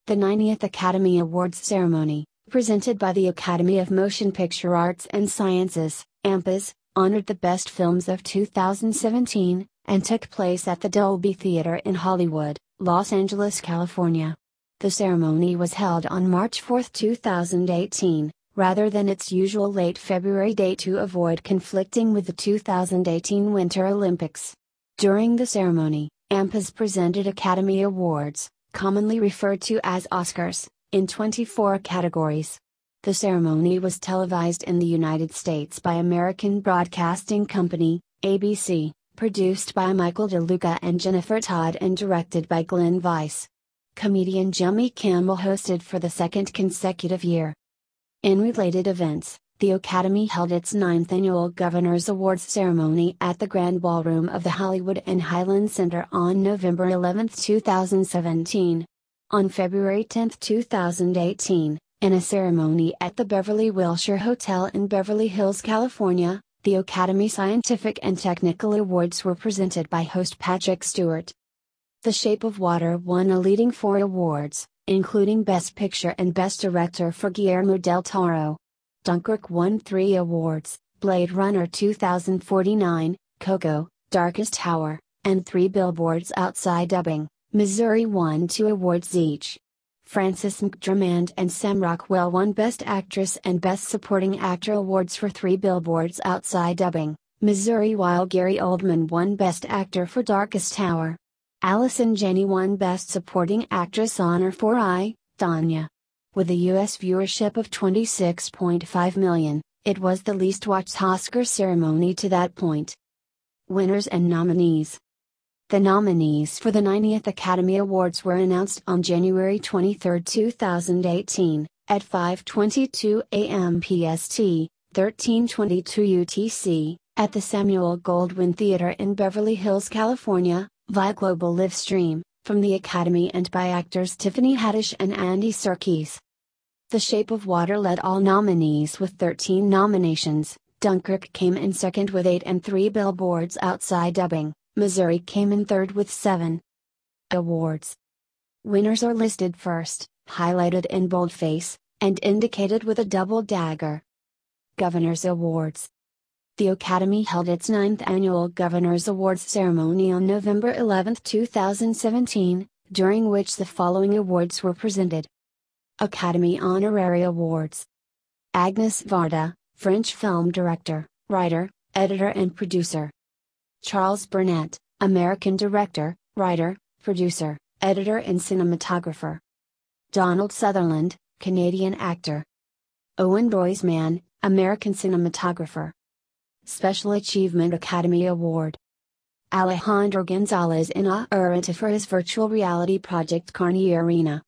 The 90th Academy Awards ceremony, presented by the Academy of Motion Picture Arts and Sciences, AMPAS, honored the best films of 2017, and took place at the Dolby Theater in Hollywood, Los Angeles, California. The ceremony was held on March 4, 2018, rather than its usual late February date to avoid conflicting with the 2018 Winter Olympics. During the ceremony, AMPAS presented Academy Awards, commonly referred to as Oscars, in 24 categories. The ceremony was televised in the United States by American Broadcasting Company, ABC, produced by Michael DeLuca and Jennifer Todd and directed by Glenn Weiss. Comedian Jimmy Kimmel hosted for the second consecutive year. In related events, the Academy held its 9th annual Governors Awards ceremony at the Grand Ballroom of the Hollywood and Highland Center on November 11, 2017. On February 10, 2018, in a ceremony at the Beverly Wilshire Hotel in Beverly Hills, California, the Academy Scientific and Technical Awards were presented by host Patrick Stewart. The Shape of Water won a leading 4 awards, including Best Picture and Best Director for Guillermo del Toro. Dunkirk won 3 awards, Blade Runner 2049, Coco, Darkest Hour, and 3 Billboards Outside Ebbing, Missouri won 2 awards each. Frances McDormand and Sam Rockwell won Best Actress and Best Supporting Actor awards for 3 Billboards Outside Ebbing, Missouri, while Gary Oldman won Best Actor for Darkest Hour. Allison Janney won Best Supporting Actress honor for I, Tonya. With a U.S. viewership of 26.5 million, it was the least watched Oscar ceremony to that point. Winners and nominees. The nominees for the 90th Academy Awards were announced on January 23, 2018, at 5:22 a.m. PST, 13:22 UTC, at the Samuel Goldwyn Theater in Beverly Hills, California, via global live stream, from the Academy and by actors Tiffany Haddish and Andy Serkis. The Shape of Water led all nominees with 13 nominations. Dunkirk came in second with 8 and 3 Billboards Outside Ebbing, Missouri came in third with 7 awards. Winners are listed first, highlighted in boldface, and indicated with a double dagger. Governors Awards. The Academy held its 9th annual Governors Awards ceremony on November 11, 2017, during which the following awards were presented. Academy Honorary Awards. Agnes Varda, French film director, writer, editor and producer. Charles Burnett, American director, writer, producer, editor and cinematographer. Donald Sutherland, Canadian actor. Owen Roizman, American cinematographer. Special Achievement Academy Award. Alejandro Gonzalez Inarritu for his virtual reality project Carne Arena.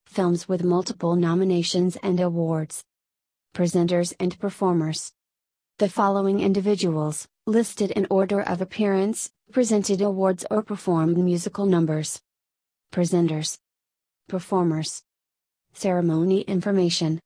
Films with multiple nominations and awards. Presenters and performers. The following individuals, listed in order of appearance, presented awards or performed musical numbers. Presenters. Performers. Ceremony information.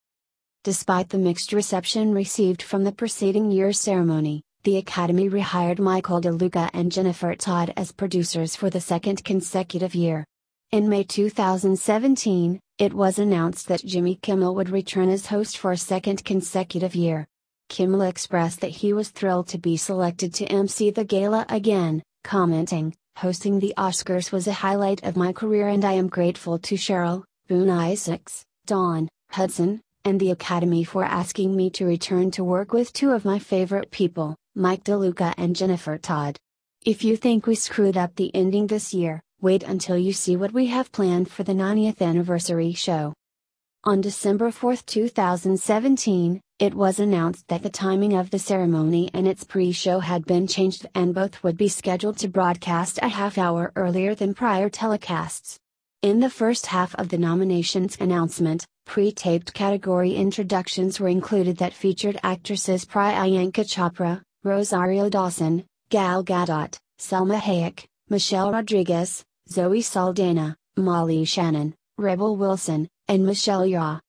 Despite the mixed reception received from the preceding year's ceremony, the Academy rehired Michael DeLuca and Jennifer Todd as producers for the second consecutive year. In May 2017, it was announced that Jimmy Kimmel would return as host for a second consecutive year. Kimmel expressed that he was thrilled to be selected to MC the gala again, commenting, "Hosting the Oscars was a highlight of my career and I am grateful to Cheryl, Boone Isaacs, Dawn Hudson, and the Academy for asking me to return to work with 2 of my favorite people, Mike DeLuca and Jennifer Todd. If you think we screwed up the ending this year, wait until you see what we have planned for the 90th anniversary show." On December 4, 2017, it was announced that the timing of the ceremony and its pre-show had been changed and both would be scheduled to broadcast a half-hour earlier than prior telecasts. In the first half of the nominations announcement, pre-taped category introductions were included that featured actresses Priyanka Chopra, Rosario Dawson, Gal Gadot, Selma Hayek, Michelle Rodriguez, Zoe Saldana, Molly Shannon, Rebel Wilson, and Michelle Yeoh.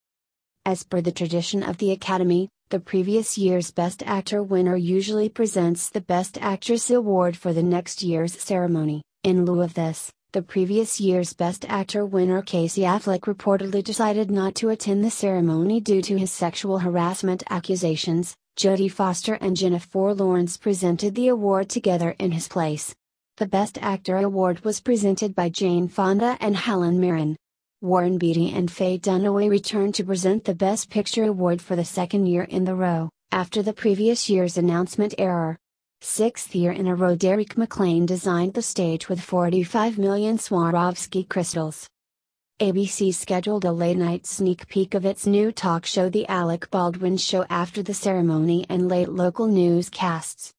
As per the tradition of the Academy, the previous year's Best Actor winner usually presents the Best Actress award for the next year's ceremony. In lieu of this, The previous year's Best Actor winner Casey Affleck reportedly decided not to attend the ceremony due to his sexual harassment accusations. Jodie Foster and Jennifer Lawrence presented the award together in his place. The Best Actor award was presented by Jane Fonda and Helen Mirren. Warren Beatty and Faye Dunaway returned to present the Best Picture award for the second year in the row, after the previous year's announcement error. Sixth year in a row, Derek McLane designed the stage with 45 million Swarovski crystals. ABC scheduled a late-night sneak peek of its new talk show The Alec Baldwin Show after the ceremony and late local newscasts.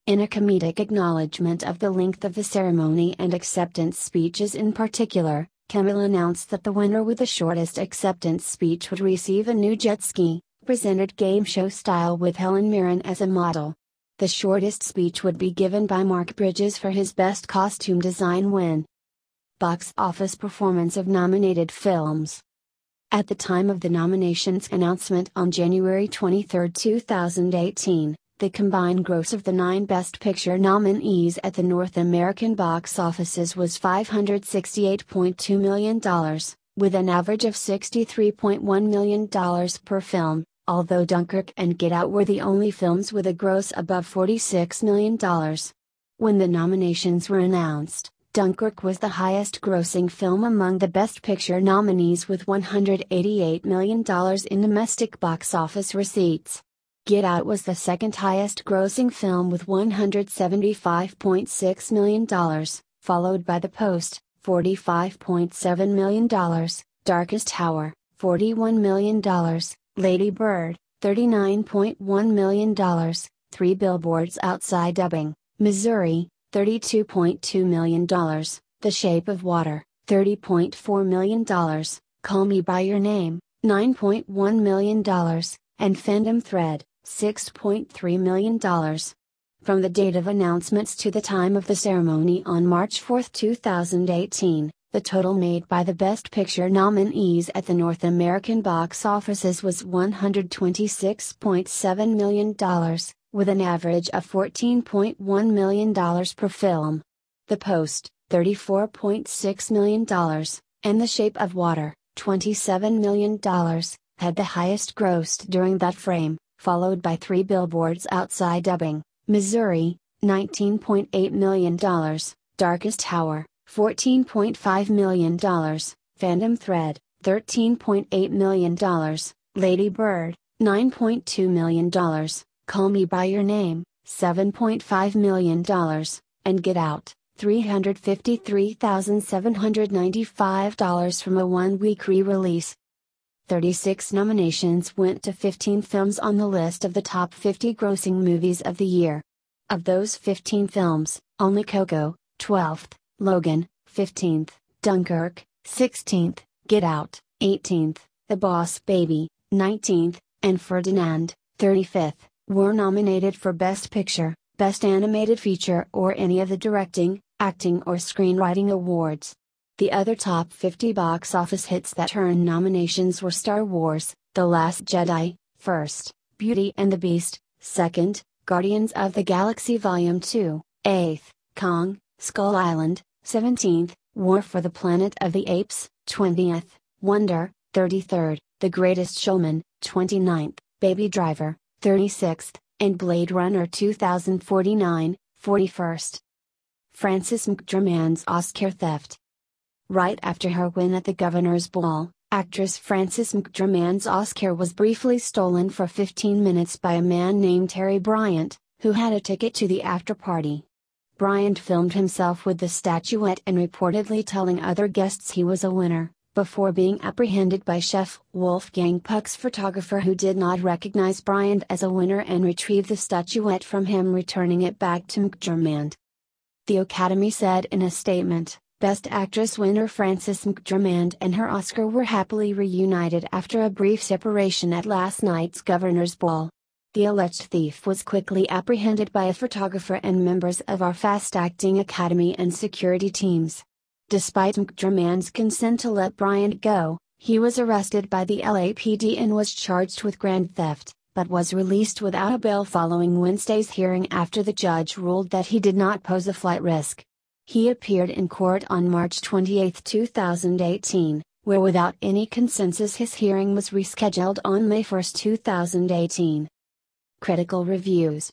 In a comedic acknowledgement of the length of the ceremony and acceptance speeches in particular, Kimmel announced that the winner with the shortest acceptance speech would receive a new jet ski, presented game show style with Helen Mirren as a model. The shortest speech would be given by Mark Bridges for his Best Costume Design win. Box office performance of nominated films. At the time of the nominations announcement on January 23, 2018, the combined gross of the 9 Best Picture nominees at the North American box offices was $568.2 million, with an average of $63.1 million per film, although Dunkirk and Get Out were the only films with a gross above $46 million. When the nominations were announced, Dunkirk was the highest-grossing film among the Best Picture nominees with $188 million in domestic box office receipts. Get Out was the second highest-grossing film with $175.6 million, followed by The Post, $45.7 million, Darkest Hour, $41 million, Lady Bird, $39.1 million, Three Billboards Outside Ebbing, Missouri, $32.2 million, The Shape of Water, $30.4 million, Call Me By Your Name, $9.1 million, and Phantom Thread, $6.3 million. From the date of announcements to the time of the ceremony on March 4, 2018, the total made by the Best Picture nominees at the North American box offices was $126.7 million, with an average of $14.1 million per film. The Post, $34.6 million, and The Shape of Water, $27 million, had the highest grossed during that frame, followed by Three Billboards Outside Ebbing, Missouri, $19.8 million, Darkest Hour, $14.5 million, Phantom Thread, $13.8 million, Lady Bird, $9.2 million, Call Me By Your Name, $7.5 million, and Get Out, $353,795 from a one-week re-release. 36 nominations went to 15 films on the list of the top 50 grossing movies of the year. Of those 15 films, only Coco, 12th, Logan, 15th, Dunkirk, 16th, Get Out, 18th, The Boss Baby, 19th, and Ferdinand, 35th, were nominated for Best Picture, Best Animated Feature or any of the directing, acting or screenwriting awards. The other top 50 box office hits that earned nominations were Star Wars, The Last Jedi, 1st, Beauty and the Beast, 2nd, Guardians of the Galaxy Volume 2, 8th, Kong, Skull Island, 17th, War for the Planet of the Apes, 20th, Wonder, 33rd, The Greatest Showman, 29th, Baby Driver, 36th, and Blade Runner 2049, 41st. Frances McDormand's Oscar theft. Right after her win at the Governor's Ball, actress Frances McDormand's Oscar was briefly stolen for 15 minutes by a man named Terry Bryant, who had a ticket to the after-party. Bryant filmed himself with the statuette and reportedly telling other guests he was a winner, before being apprehended by chef Wolfgang Puck's photographer, who did not recognize Bryant as a winner and retrieved the statuette from him, returning it back to McDormand. The Academy said in a statement, Best Actress winner Frances McDormand and her Oscar were happily reunited after a brief separation at last night's Governor's Ball. The alleged thief was quickly apprehended by a photographer and members of our fast-acting Academy and security teams. Despite McDormand's consent to let Bryant go, he was arrested by the LAPD and was charged with grand theft, but was released without a bail following Wednesday's hearing after the judge ruled that he did not pose a flight risk. He appeared in court on March 28, 2018, where without any consensus his hearing was rescheduled on May 1, 2018. Critical reviews.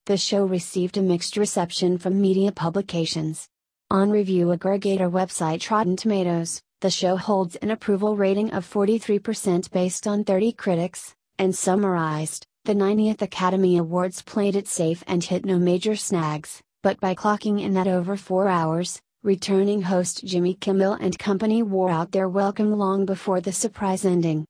The show received a mixed reception from media publications. On review aggregator website Rotten Tomatoes, the show holds an approval rating of 43% based on 30 critics, and summarized, the 90th Academy Awards played it safe and hit no major snags, but by clocking in at over 4 hours, returning host Jimmy Kimmel and company wore out their welcome long before the surprise ending.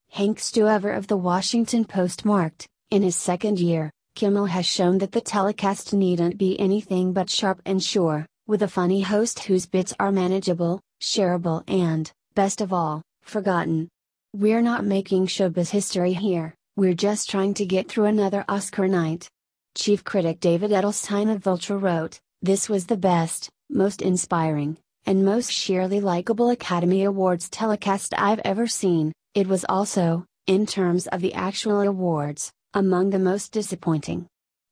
Hank Stuever of The Washington Post marked, in his second year, Kimmel has shown that the telecast needn't be anything but sharp and sure, with a funny host whose bits are manageable, shareable and, best of all, forgotten. We're not making showbiz history here, we're just trying to get through another Oscar night. Chief critic David Edelstein of Vulture wrote, "This was the best, most inspiring, and most sheerly likable Academy Awards telecast I've ever seen. It was also, in terms of the actual awards, among the most disappointing."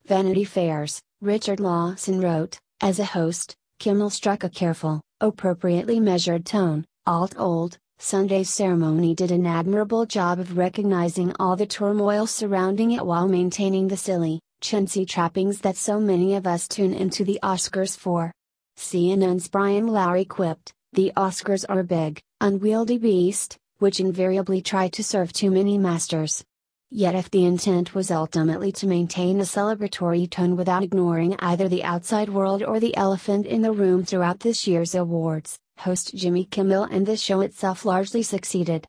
Vanity Fair's Richard Lawson wrote, "As a host, Kimmel struck a careful, appropriately measured tone. All told, Sunday's ceremony did an admirable job of recognizing all the turmoil surrounding it while maintaining the silly, chintzy trappings that so many of us tune into the Oscars for." CNN's Brian Lowry quipped, "The Oscars are a big, unwieldy beast, which invariably try to serve too many masters. Yet if the intent was ultimately to maintain a celebratory tone without ignoring either the outside world or the elephant in the room throughout this year's awards, host Jimmy Kimmel and the show itself largely succeeded."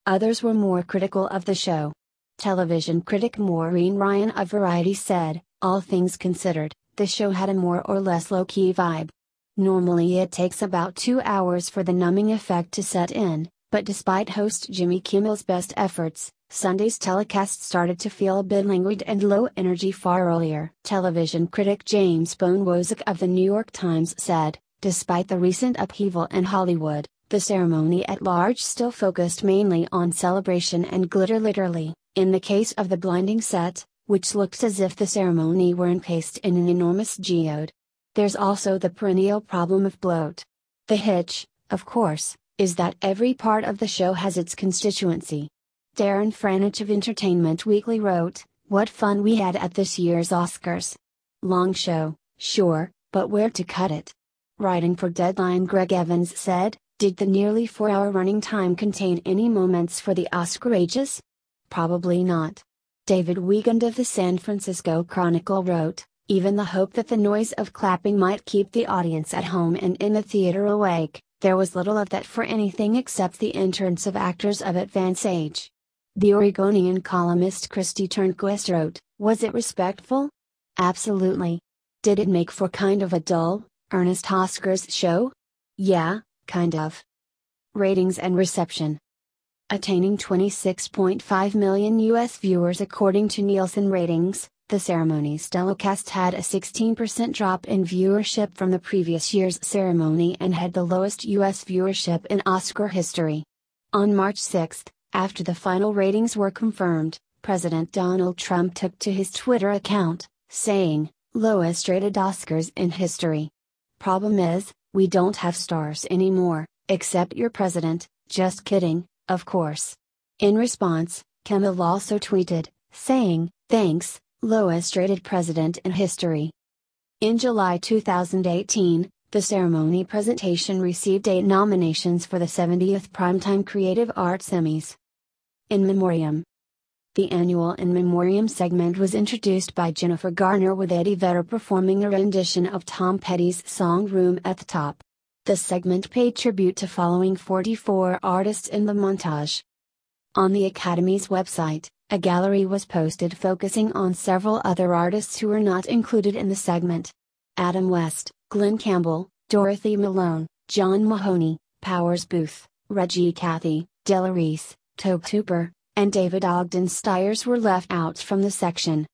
Others were more critical of the show. Television critic Maureen Ryan of Variety said, "All things considered, the show had a more or less low-key vibe. Normally it takes about 2 hours for the numbing effect to set in, but despite host Jimmy Kimmel's best efforts, Sunday's telecast started to feel a bit languid and low energy far earlier." Television critic James Bonwozik of the New York Times said, "Despite the recent upheaval in Hollywood, the ceremony at large still focused mainly on celebration and glitter literally, in the case of the blinding set, which looked as if the ceremony were encased in an enormous geode. There's also the perennial problem of bloat. The hitch, of course, is that every part of the show has its constituency." Darren Franich of Entertainment Weekly wrote, "What fun we had at this year's Oscars. Long show, sure, but where to cut it?" Writing for Deadline Greg Evans said, "Did the nearly 4-hour running time contain any moments for the Oscar ages? Probably not." David Wiegand of the San Francisco Chronicle wrote, "Even the hope that the noise of clapping might keep the audience at home and in the theater awake, there was little of that for anything except the entrance of actors of advanced age." The Oregonian columnist Christy Turnquist wrote, "Was it respectful? Absolutely. Did it make for kind of a dull, earnest Oscars show? Yeah, kind of." Ratings and reception. Attaining 26.5 million U.S. viewers according to Nielsen ratings, the ceremony's telecast had a 16% drop in viewership from the previous year's ceremony and had the lowest U.S. viewership in Oscar history. On March 6, after the final ratings were confirmed, President Donald Trump took to his Twitter account, saying, "Lowest rated Oscars in history. Problem is, we don't have stars anymore, except your president, just kidding, of course." In response, Kimmel also tweeted, saying, "Thanks, lowest rated president in history." In July 2018, the ceremony presentation received 8 nominations for the 70th Primetime Creative Arts Emmys. In Memoriam. The annual In Memoriam segment was introduced by Jennifer Garner with Eddie Vedder performing a rendition of Tom Petty's song Room at the Top. The segment paid tribute to following 44 artists in the montage. On the Academy's website, a gallery was posted focusing on several other artists who were not included in the segment. Adam West, Glenn Campbell, Dorothy Malone, John Mahoney, Powers Booth, Reggie Cathy, Della Reese, Tobe Hooper, and David Ogden Stiers were left out from the section.